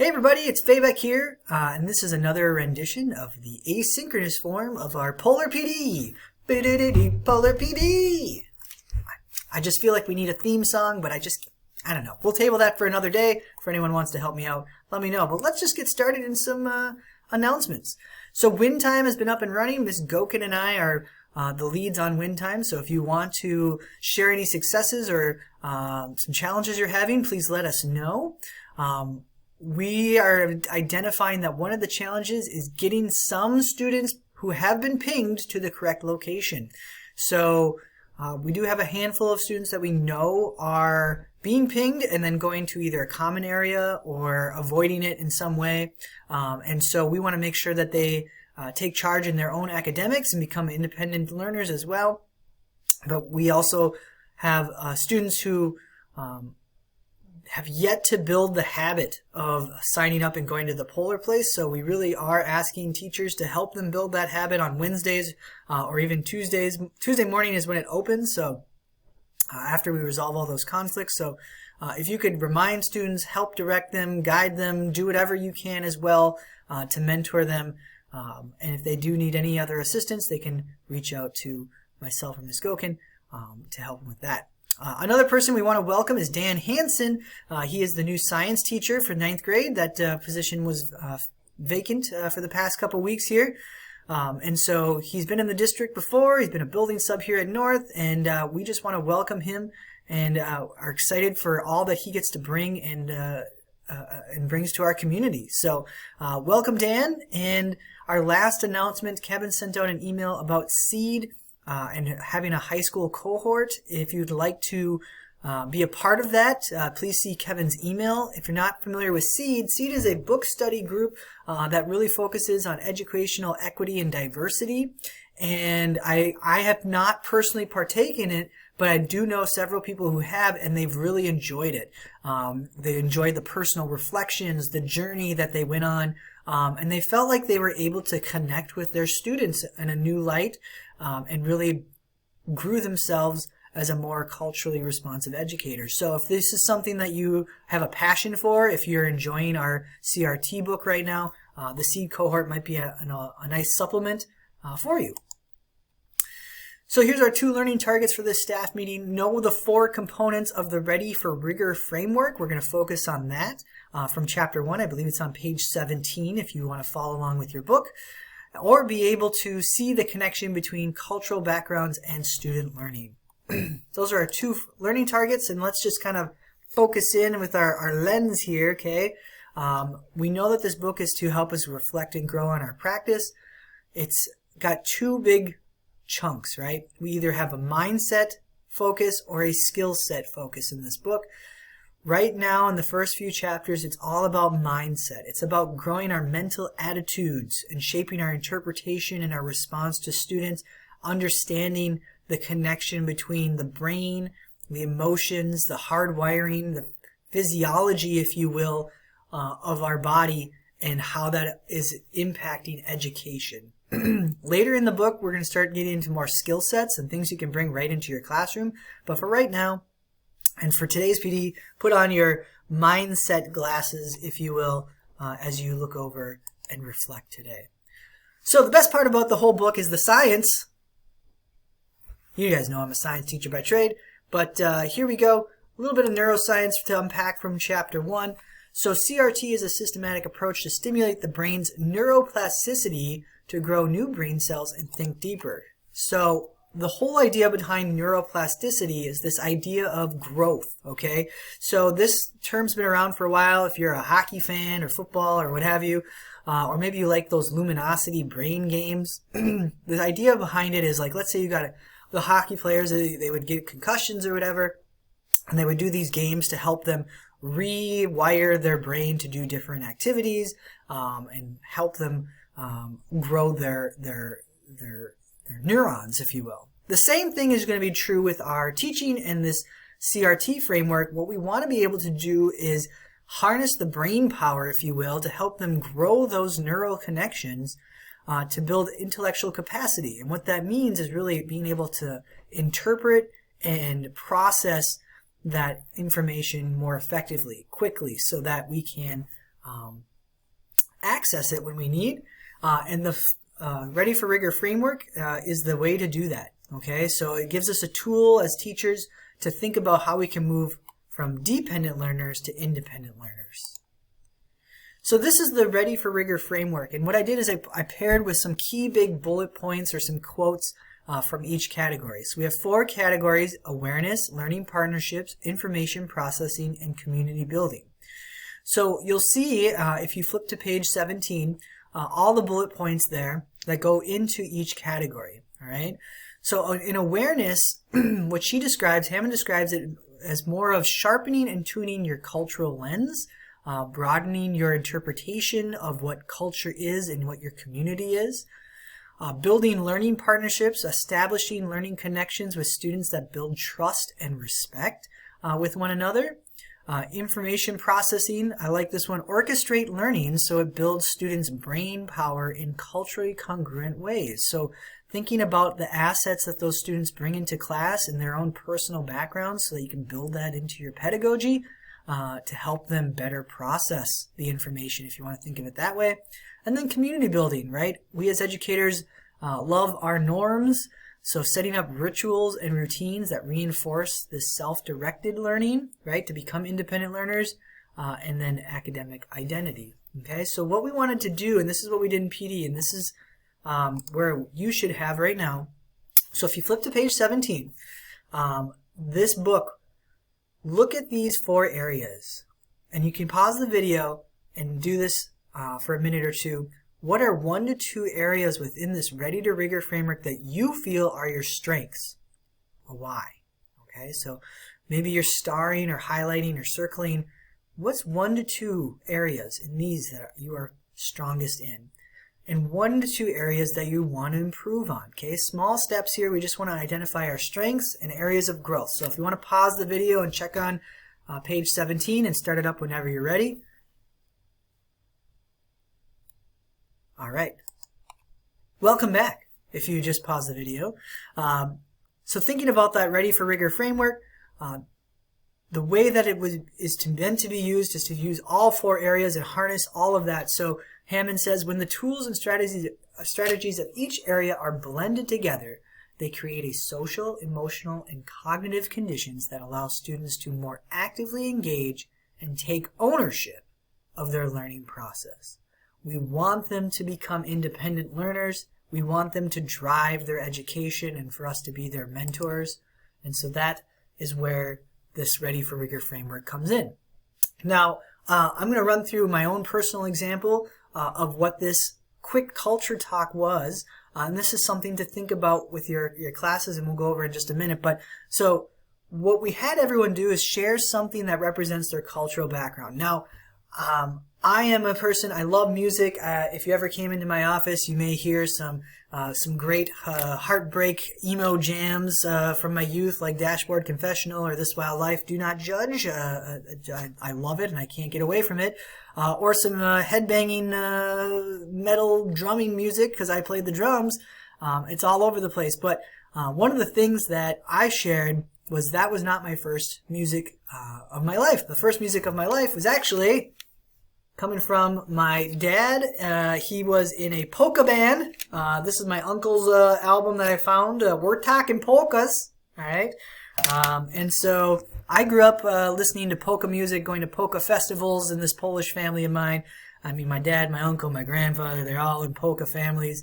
Hey everybody, it's Faybeck here, and this is another rendition of the asynchronous form of our Polar PD. Polar PD! I just feel like we need a theme song, but I don't know. We'll table that for another day. If anyone wants to help me out, let me know. But let's just get started in some announcements. So Win Time has been up and running. Miss Gokin and I are the leads on Win Time. So if you want to share any successes or some challenges you're having, please let us know. We are identifying that one of the challenges is getting some students who have been pinged to the correct location. So we do have a handful of students that we know are being pinged and then going to either a common area or avoiding it in some way. And so we want to make sure that they take charge in their own academics and become independent learners as well. But we also have students who have yet to build the habit of signing up and going to the Polar Place. So we really are asking teachers to help them build that habit on Wednesdays or even Tuesdays. Tuesday morning is when it opens, so after we resolve all those conflicts. So if you could remind students, help direct them, guide them, do whatever you can as well to mentor them. And if they do need any other assistance, they can reach out to myself or Ms. Gokin to help them with that. Another person we want to welcome is Dan Hansen. He is the new science teacher for 9th grade. That position was vacant for the past couple weeks here. And so he's been in the district before. He's been a building sub here at North, and we just want to welcome him and are excited for all that he gets to bring and brings to our community. So welcome, Dan. And our last announcement, Kevin sent out an email about SEED and having a high school cohort. If you'd like to be a part of that, please see Kevin's email. If you're not familiar with SEED, SEED is a book study group that really focuses on educational equity and diversity. And I have not personally partaken in it, but I do know several people who have, and they've really enjoyed it. They enjoyed the personal reflections, the journey that they went on, and they felt like they were able to connect with their students in a new light and really grew themselves as a more culturally responsive educator. So if this is something that you have a passion for, if you're enjoying our CRT book right now, the SEED cohort might be a nice supplement for you. So here's our 2 learning targets for this staff meeting. Know the 4 components of the Ready for Rigor framework. We're going to focus on that from Chapter 1. I believe it's on page 17 if you want to follow along with your book. Or be able to see the connection between cultural backgrounds and student learning. Those are our 2 learning targets, and let's just kind of focus in with our lens here, okay? We know that this book is to help us reflect and grow on our practice. It's got 2 big chunks, right? We either have a mindset focus or a skill set focus in this book. Right now, in the first few chapters, it's all about mindset. It's about growing our mental attitudes and shaping our interpretation and our response to students, understanding the connection between the brain, the emotions, the hardwiring, the physiology, if you will, of our body and how that is impacting education. Later in the book, we're going to start getting into more skill sets and things you can bring right into your classroom. But for right now, and for today's PD, put on your mindset glasses, if you will, as you look over and reflect today. So the best part about the whole book is the science. You guys know I'm a science teacher by trade, but here we go. A little bit of neuroscience to unpack from Chapter 1. So CRT is a systematic approach to stimulate the brain's neuroplasticity to grow new brain cells and think deeper. So the whole idea behind neuroplasticity is this idea of growth, okay? So this term's been around for a while. If you're a hockey fan or football or what have you, or maybe you like those luminosity brain games, the idea behind it is like, let's say you got the hockey players, they would get concussions or whatever, and they would do these games to help them rewire their brain to do different activities and help them grow their neurons, if you will. The same thing is going to be true with our teaching and this CRT framework. What we want to be able to do is harness the brain power, if you will, to help them grow those neural connections to build intellectual capacity. And what that means is really being able to interpret and process that information more effectively, quickly, so that we can access it when we need. And the Ready for Rigor framework is the way to do that. Okay, so it gives us a tool as teachers to think about how we can move from dependent learners to independent learners. So this is the Ready for Rigor framework, and what I did is I paired with some key big bullet points or some quotes from each category. So we have 4 categories: awareness, learning partnerships, information processing, and community building. So you'll see if you flip to page 17, all the bullet points there that go into each category. All right. So in awareness, what Hammond describes it as more of sharpening and tuning your cultural lens, broadening your interpretation of what culture is and what your community is, building learning partnerships, establishing learning connections with students that build trust and respect with one another. Information processing, I like this one, orchestrate learning so it builds students' brain power in culturally congruent ways. So thinking about the assets that those students bring into class and their own personal backgrounds so that you can build that into your pedagogy to help them better process the information, if you want to think of it that way. And then community building, right? We as educators love our norms. So setting up rituals and routines that reinforce this self-directed learning, right, to become independent learners, and then academic identity. Okay, so what we wanted to do, and this is what we did in PD, and this is where you should have right now. So if you flip to page 17, this book, look at these 4 areas, and you can pause the video and do this for a minute or two. What are 1 to 2 areas within this Ready to Rigor framework that you feel are your strengths? Why? Okay, so maybe you're starring or highlighting or circling. What's 1 to 2 areas in these that you are strongest in? And 1 to 2 areas that you want to improve on. Okay, small steps here. We just want to identify our strengths and areas of growth. So if you want to pause the video and check on page 17 and start it up whenever you're ready. All right. Welcome back if you just paused the video. So thinking about that Ready for Rigor framework, the way that it is meant to be used is to use all 4 areas and harness all of that. So Hammond says, when the tools and strategies of each area are blended together, they create a social, emotional, and cognitive conditions that allow students to more actively engage and take ownership of their learning process. We want them to become independent learners. We want them to drive their education and for us to be their mentors. And so that is where this Ready for Rigor framework comes in. Now, I'm going to run through my own personal example of what this quick culture talk was. And this is something to think about with your classes, and we'll go over in just a minute. But so what we had everyone do is share something that represents their cultural background. Now, I am a person, I love music. If you ever came into my office, you may hear some great heartbreak emo jams from my youth, like Dashboard Confessional or This Wild Life. Do Not Judge. I love it and I can't get away from it. Or some headbanging metal drumming music because I played the drums. It's all over the place. But one of the things that I shared was that was not my first music of my life. The first music of my life was actually coming from my dad. He was in a polka band. This is my uncle's album that I found. We're Talking Polkas. All right. And so I grew up listening to polka music, going to polka festivals in this Polish family of mine. I mean, my dad, my uncle, my grandfather, they're all in polka families.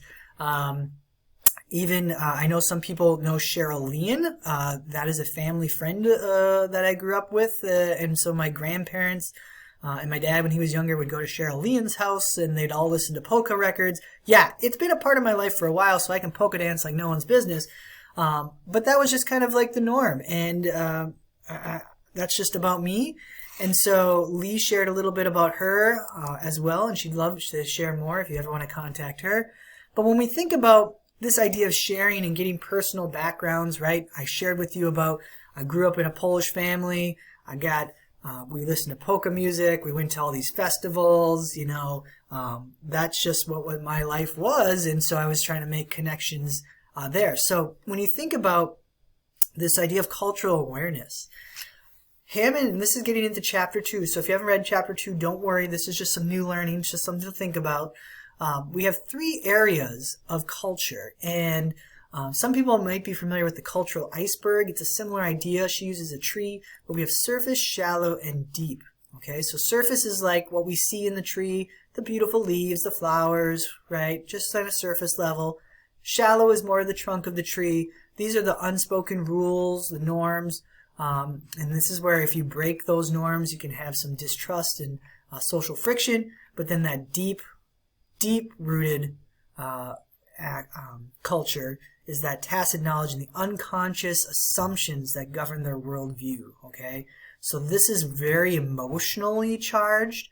Even I know some people know Cheryl Leon. That is a family friend that I grew up with. And so my grandparents and my dad, when he was younger, would go to Cheryl Leon's house and they'd all listen to polka records. Yeah, it's been a part of my life for a while, so I can polka dance like no one's business. But that was just kind of like the norm. And that's just about me. And so Lee shared a little bit about her as well, and she'd love to share more if you ever want to contact her. But when we think about this idea of sharing and getting personal backgrounds, right? I shared with you about I grew up in a Polish family. We listened to polka music. We went to all these festivals, that's just what my life was. And so I was trying to make connections there. So when you think about this idea of cultural awareness, Hammond, and this is getting into chapter 2, so if you haven't read chapter 2, don't worry, this is just some new learning, just something to think about. We have 3 areas of culture, and some people might be familiar with the cultural iceberg. It's a similar idea. She uses a tree, but we have surface, shallow, and deep. Okay, so surface is like what we see in the tree, the beautiful leaves, the flowers, right? Just on a surface level. Shallow is more of the trunk of the tree. These are the unspoken rules, the norms, and this is where if you break those norms, you can have some distrust and social friction. But then that deep-rooted culture is that tacit knowledge and the unconscious assumptions that govern their worldview. Okay, so this is very emotionally charged.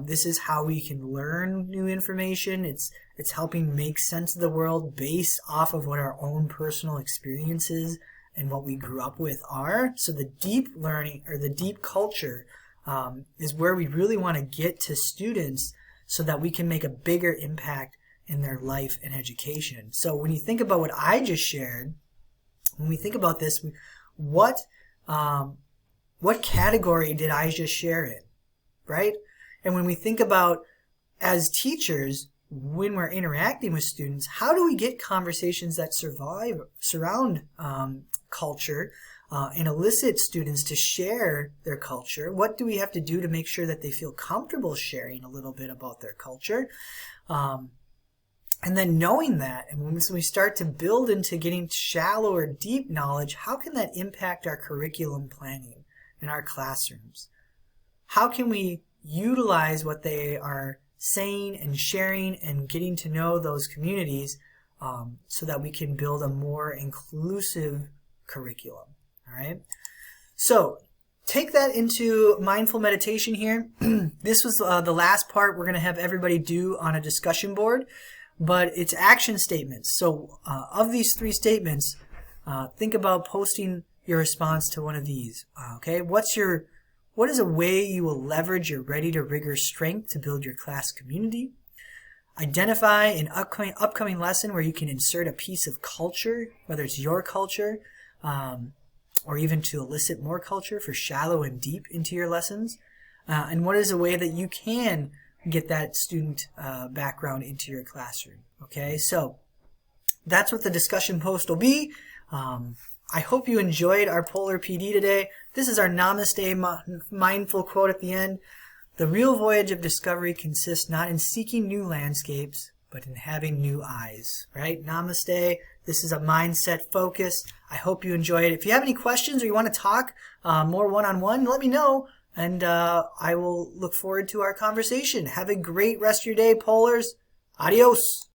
This is how we can learn new information. It's helping make sense of the world based off of what our own personal experiences and what we grew up with are. So the deep learning, or the deep culture, is where we really want to get to students so that we can make a bigger impact in their life and education. So when you think about what I just shared, when we think about this, what category did I just share in, right? And when we think about, as teachers, when we're interacting with students, how do we get conversations that surround culture and elicit students to share their culture? What do we have to do to make sure that they feel comfortable sharing a little bit about their culture? And then knowing that, and when we start to build into getting shallow or deep knowledge, how can that impact our curriculum planning in our classrooms? How can we utilize what they are saying and sharing and getting to know those communities so that we can build a more inclusive curriculum? All right. So take that into mindful meditation here. This was the last part we're going to have everybody do on a discussion board, but it's action statements. So of these 3 statements, think about posting your response to one of these. Okay. What is a way you will leverage your Ready to Rigor strength to build your class community? Identify an upcoming lesson where you can insert a piece of culture, whether it's your culture, or even to elicit more culture for shallow and deep into your lessons. And what is a way that you can get that student background into your classroom? Okay, so that's what the discussion post will be. I hope you enjoyed our Polar PD today. This is our Namaste mindful quote at the end. The real voyage of discovery consists not in seeking new landscapes, but in having new eyes, right? Namaste. This is a mindset focus. I hope you enjoy it. If you have any questions or you want to talk more one-on-one, let me know, and I will look forward to our conversation. Have a great rest of your day, Polars. Adios.